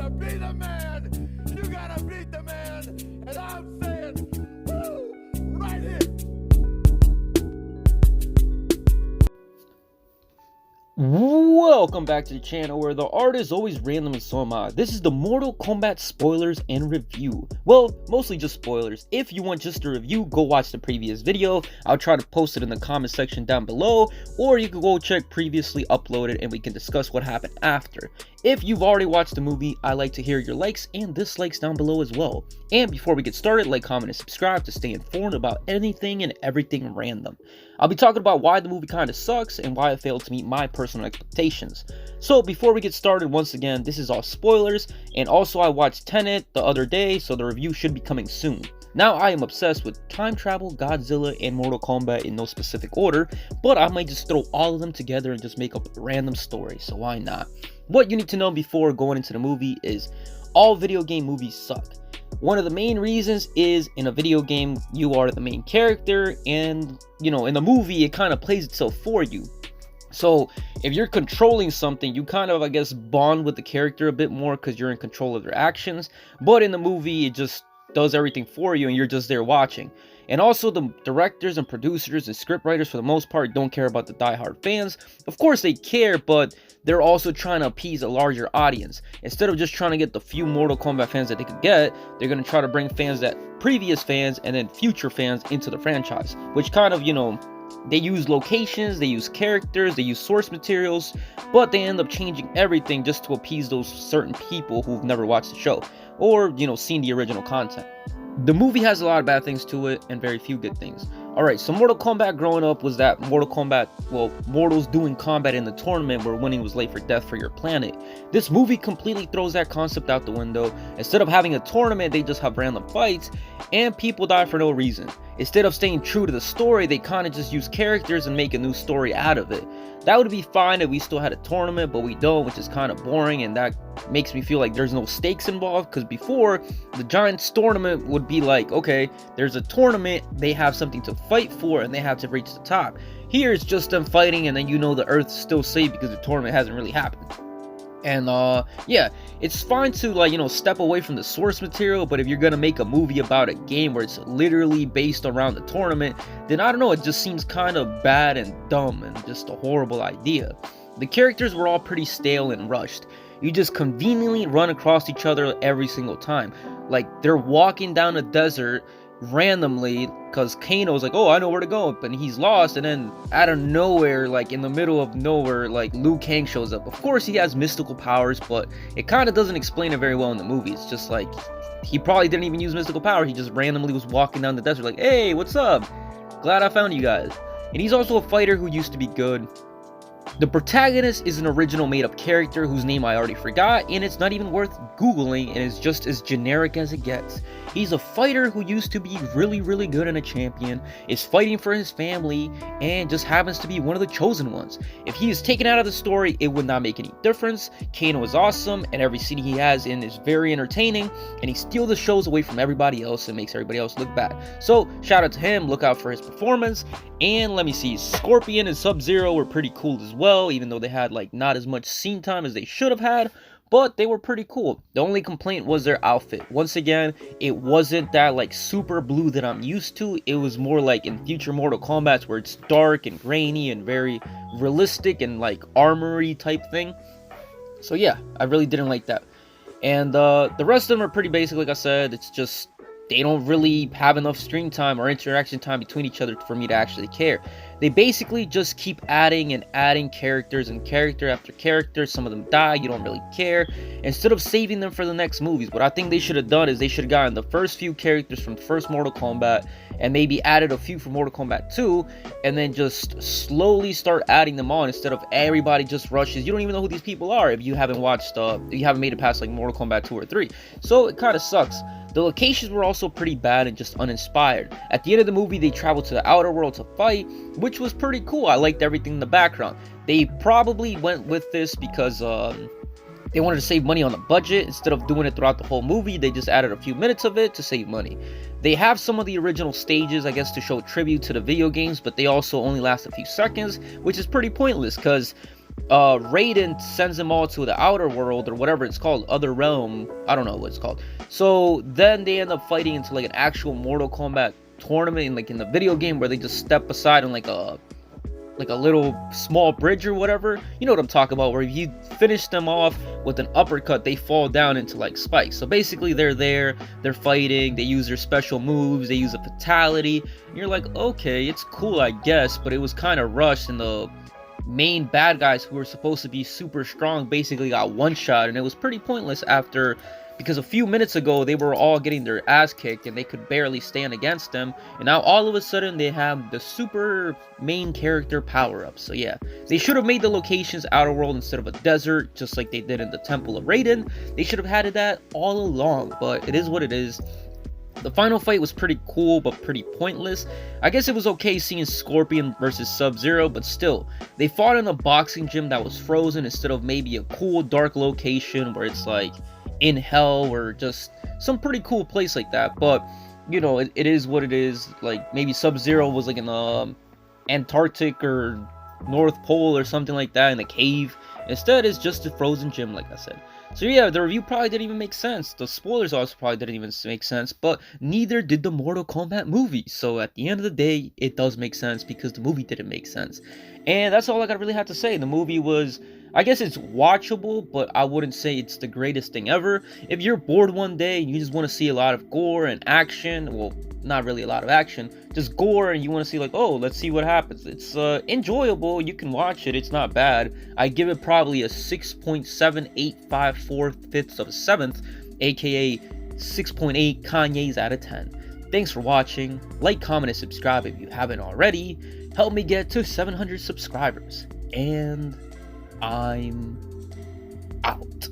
wanna be the man, you gotta beat the man. And I'm saying, woo, right here. Welcome back to the channel where the art is always random and so am I. This is the Mortal Kombat spoilers and review. Well, mostly just spoilers. If you want just a review, go watch the previous video. I'll try to post it in the comment section down below, or you can go check previously uploaded and we can discuss what happened after. If you've already watched the movie, I like to hear your likes and dislikes down below as well. And before we get started, like, comment, and subscribe to stay informed about anything and everything random. I'll be talking about why the movie kind of sucks and why it failed to meet my personal expectations. So before we get started, once again, this is all spoilers, and also I watched Tenet the other day, so the review should be coming soon. Now I am obsessed with time travel, Godzilla, and Mortal Kombat in no specific order, but I might just throw all of them together and just make up a random story, so why not? What you need to know before going into the movie is all video game movies suck. One of the main reasons is in a video game you are the main character, and you know, in the movie it kind of plays itself for you. So if you're controlling something, you kind of, I guess, bond with the character a bit more because you're in control of their actions, but in the movie it just does everything for you and you're just there watching. And also the directors and producers and scriptwriters for the most part don't care about the diehard fans. Of course they care, but they're also trying to appease a larger audience. Instead of just trying to get the few Mortal Kombat fans that they could get, they're going to try to bring fans, that previous fans and then future fans, into the franchise, which kind of, you know, they use locations, they use characters, they use source materials, but they end up changing everything just to appease those certain people who've never watched the show or, you know, seen the original content. The movie has a lot of bad things to it and very few good things. Alright, so Mortal Kombat growing up was that Mortal Kombat, well, mortals doing combat in the tournament where winning was late for death for your planet. This movie completely throws that concept out the window. Instead of having a tournament, they just have random fights and people die for no reason. Instead of staying true to the story, they kind of just use characters and make a new story out of it. That would be fine if we still had a tournament, but we don't, which is kind of boring, and that makes me feel like there's no stakes involved, because before, the Giants tournament would be like, okay, there's a tournament, they have something to fight for, and they have to reach the top. Here, it's just them fighting, and then you know the Earth's still safe because the tournament hasn't really happened. And yeah, it's fine to, like, you know, step away from the source material, but if you're gonna make a movie about a game where it's literally based around the tournament, then I don't know, it just seems kind of bad and dumb and just a horrible idea. The characters were all pretty stale and rushed. You just conveniently run across each other every single time. Like, they're walking down a desert randomly because Kano's like, oh, I know where to go, and he's lost, and then out of nowhere, like in the middle of nowhere, like Liu Kang shows up. Of course he has mystical powers, but it kind of doesn't explain it very well in the movie. It's just like he probably didn't even use mystical power. He just randomly was walking down the desert like, hey, what's up, glad I found you guys. And he's also a fighter who used to be good. The protagonist is an original made-up character whose name I already forgot, and it's not even worth googling, and it's just as generic as it gets. He's a fighter who used to be really good and a champion, is fighting for his family, and just happens to be one of the chosen ones. If he is taken out of the story, it would not make any difference. Kano is awesome, and every scene he has in is very entertaining, and he steals the shows away from everybody else and makes everybody else look bad. So, shout out to him, look out for his performance. And let me see, Scorpion and Sub-Zero were pretty cool as well, even though they had like not as much scene time as they should have had, but they were pretty cool. The only complaint was their outfit. Once again, it wasn't that like super blue that I'm used to. It was more like in future Mortal Kombat where it's dark and grainy and very realistic and like armory type thing. So yeah, I really didn't like that. And the rest of them are pretty basic, like I said. It's just they don't really have enough screen time or interaction time between each other for me to actually care. They basically just keep adding and adding characters and character after character. Some of them die, you don't really care, instead of saving them for the next movies. What I think they should have done is they should have gotten the first few characters from the first Mortal Kombat and maybe added a few from Mortal Kombat 2 and then just slowly start adding them on instead of everybody just rushes. You don't even know who these people are if you haven't watched, you haven't made it past like Mortal Kombat 2 or 3. So it kind of sucks. The locations were also pretty bad and just uninspired. At the end of the movie, they traveled to the outer world to fight, which was pretty cool. I liked everything in the background. They probably went with this because they wanted to save money on the budget. Instead of doing it throughout the whole movie, they just added a few minutes of it to save money. They have some of the original stages, I guess, to show tribute to the video games, but they also only last a few seconds, which is pretty pointless because Raiden sends them all to the outer world, or whatever it's called, other realm, I don't know what it's called. So then they end up fighting into like an actual Mortal Kombat tournament, like in the video game, where they just step aside on like a little small bridge or whatever. You know what I'm talking about, where if you finish them off with an uppercut, they fall down into like spikes. So basically they're there, they're fighting, they use their special moves, they use a fatality, and you're like, okay, it's cool, I guess, but it was kind of rushed, and the main bad guys who were supposed to be super strong basically got one shot, and it was pretty pointless after, because a few minutes ago they were all getting their ass kicked and they could barely stand against them, and now all of a sudden they have the super main character power-ups. So yeah, they should have made the locations outer world instead of a desert, just like they did in the Temple of Raiden. They should have had that all along, but it is what it is. The final fight was pretty cool, but pretty pointless. I guess it was okay seeing Scorpion versus Sub-Zero, but still, they fought in a boxing gym that was frozen instead of maybe a cool dark location where it's like in hell, or just some pretty cool place like that. But you know, it is what it is. Like maybe Sub-Zero was like in the Antarctic or North Pole or something like that in a cave. Instead, it's just a frozen gym, like I said. So yeah, the review probably didn't even make sense. The spoilers also probably didn't even make sense, but neither did the Mortal Kombat movie. So at the end of the day, it does make sense because the movie didn't make sense. And that's all I really have to say. The movie was, I guess it's watchable, but I wouldn't say it's the greatest thing ever. If you're bored one day and you just want to see a lot of gore and action, well, not really a lot of action, just gore, and you want to see like, oh, let's see what happens. It's enjoyable. You can watch it. It's not bad. I give it probably a 6.7854 of a 7th, aka 6.8 Kanye's out of 10. Thanks for watching. Like, comment, and subscribe if you haven't already. Help me get to 700 subscribers. And I'm out.